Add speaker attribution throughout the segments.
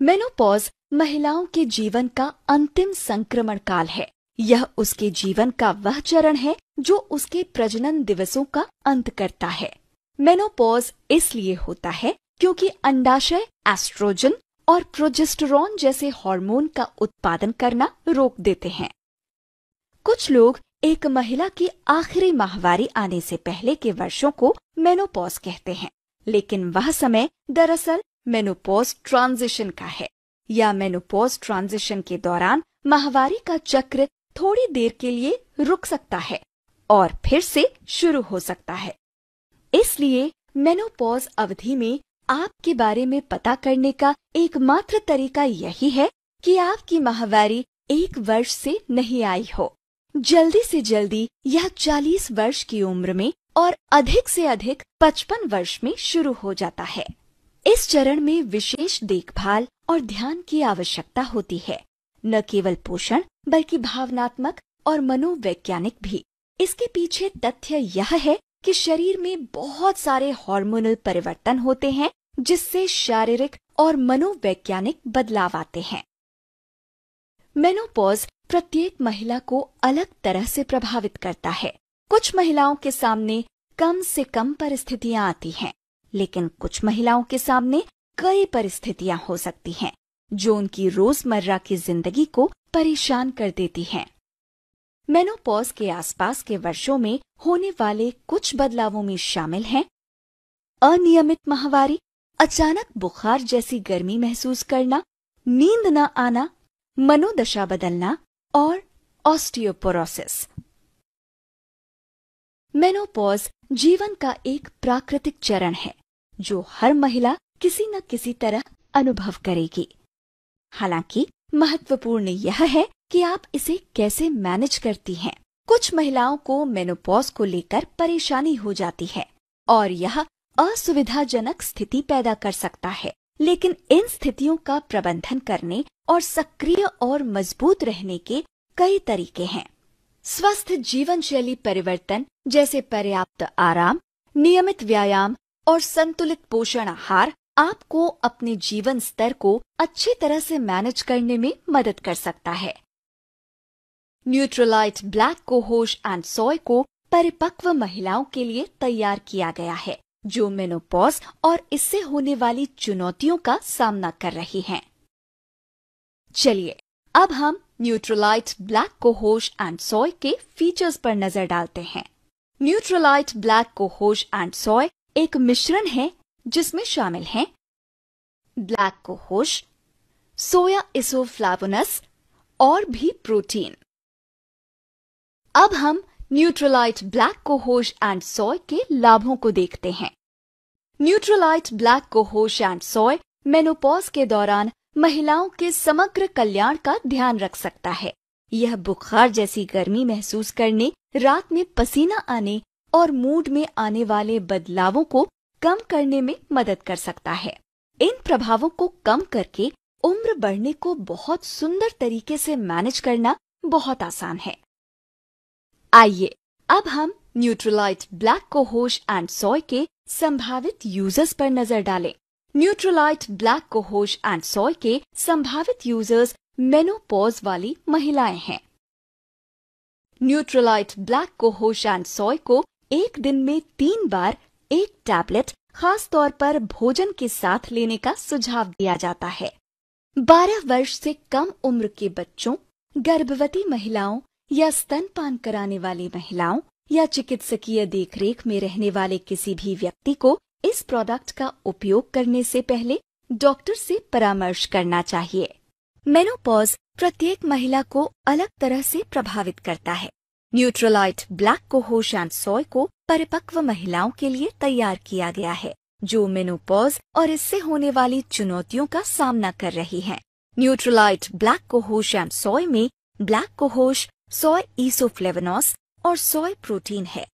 Speaker 1: Menopause महिलाओं के जीवन का अंतिम संक्रमण काल है। यह उसके जीवन का वह चरण है जो उसके प्रजनन दिवसों का अंत करता है। मेनोपॉज इसलिए होता है क्योंकि अंडाशय एस्ट्रोजन और प्रोजेस्टेरॉन जैसे हार्मोन का उत्पादन करना रोक देते हैं। कुछ लोग एक महिला की आखिरी माहवारी आने से पहले के वर्षों को मेनोपॉज कहते हैं, लेकिन वह समय दरअसल मेनोपॉज ट्रांजिशन का है, या मेनोपॉज ट्रांजिशन के दौरान माहवारी का चक्र थोड़ी देर के लिए रुक सकता है और फिर से शुरू हो सकता है। इसलिए मेनोपॉज अवधि में आपके बारे में पता करने का एकमात्र तरीका यही है कि आपकी माहवारी 1 वर्ष से नहीं आई हो। जल्दी से जल्दी यह 40 वर्ष की उम्र में और अधिक से अधिक 55 वर्ष में शुरू हो जाता है। इस चरण में विशेष देखभाल और ध्यान की आवश्यकता होती है, न केवल पोषण बल्कि भावनात्मक और मनोवैज्ञानिक भी। इसके पीछे तथ्य यह है कि शरीर में बहुत सारे हार्मोनल परिवर्तन होते हैं, जिससे शारीरिक और मनोवैज्ञानिक बदलाव आते हैं। मेनोपॉज प्रत्येक महिला को अलग तरह से प्रभावित करता है। कुछ महिलाओं के सामने कम से कम परिस्थितियां आती हैं, लेकिन कुछ महिलाओं के सामने कई परिस्थितियां हो सकती हैं, जो उनकी रोजमर्रा की जिंदगी को परेशान कर देती हैं। मेनोपॉज के आसपास के वर्षों में होने वाले कुछ बदलावों में शामिल हैं अनियमित माहवारी, अचानक बुखार जैसी गर्मी महसूस करना, नींद न आना, मनोदशा बदलना और ऑस्टियोपोरोसिस। मेनोपॉज जीवन का एक प्राकृतिक चरण है जो हर महिला किसी न किसी तरह अनुभव करेगी। हालांकि महत्वपूर्ण यह है कि आप इसे कैसे मैनेज करती हैं। कुछ महिलाओं को मेनोपॉज को लेकर परेशानी हो जाती है और यह असुविधाजनक स्थिति पैदा कर सकता है, लेकिन इन स्थितियों का प्रबंधन करने और सक्रिय और मजबूत रहने के कई तरीके हैं। स्वस्थ जीवन शैली परिवर्तन जैसे पर्याप्त आराम, नियमित व्यायाम और संतुलित पोषण आहार आपको अपने जीवन स्तर को अच्छी तरह से मैनेज करने में मदद कर सकता है। न्यूट्रलाइट ब्लैक कोहोश एंड सोय को परिपक्व महिलाओं के लिए तैयार किया गया है, जो मेनोपॉज और इससे होने वाली चुनौतियों का सामना कर रही हैं। चलिए अब हम न्यूट्रलाइट ब्लैक कोहोश एंड सोय के फीचर्स पर नजर डालते हैं। न्यूट्रलाइट ब्लैक कोहोश एंड सोय एक मिश्रण है जिसमें शामिल हैं ब्लैक कोहोश, सोया इसोफ्लावोनस और भी प्रोटीन। अब हम न्यूट्रलाइट ब्लैक कोहोश एंड सोय के लाभों को देखते हैं। Nutrilite black cohosh and soy menopause के दौरान महिलाओं के समग्र कल्याण का ध्यान रख सकता है। यह बुखार जैसी गर्मी महसूस करने, रात में पसीना आने और मूड में आने वाले बदलावों को कम करने में मदद कर सकता है। इन प्रभावों को कम करके उम्र बढ़ने को बहुत सुंदर तरीके से मैनेज करना बहुत आसान है। आइए अब हम न्यूट्रलाइट ब्लैक कोहोश एंड सोय के संभावित यूजर्स पर नजर डालें। न्यूट्रलाइट ब्लैक कोहोश एंड सोय के संभावित यूजर्स मेनोपॉज वाली महिलाएं हैं। न्यूट्रलाइट ब्लैक कोहोश एंड सोय को एक दिन में 3 बार 1 टैबलेट खास तौर पर भोजन के साथ लेने का सुझाव दिया जाता है। 12 वर्ष से कम उम्र के बच्चों, गर्भवती महिलाओं या स्तनपान कराने वाली महिलाओं या चिकित्सकीय देखरेख में रहने वाले किसी भी व्यक्ति को इस प्रोडक्ट का उपयोग करने से पहले डॉक्टर से परामर्श करना चाहिए। मेनोपॉज प्रत्येक महिला को अलग तरह से प्रभावित करता है। न्यूट्रलाइट ब्लैक कोहोश एंड सोय को परिपक्व महिलाओं के लिए तैयार किया गया है, जो मेनोपॉज और इससे होने वाली चुनौतियों का सामना कर रही हैं। न्यूट्रलाइट ब्लैक कोहोश एंड सोय में ब्लैक कोहोश, सोय इसोफ्लेवोनस और सोय प्रोटीन है।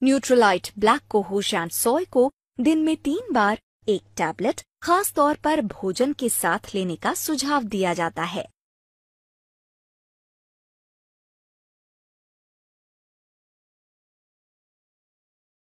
Speaker 1: न्यूट्रलाइट ब्लैक कोहोश एंड सोय को दिन में 3 बार 1 टैबलेट खास तौर पर भोजन के साथ लेने का सुझाव दिया जाता है।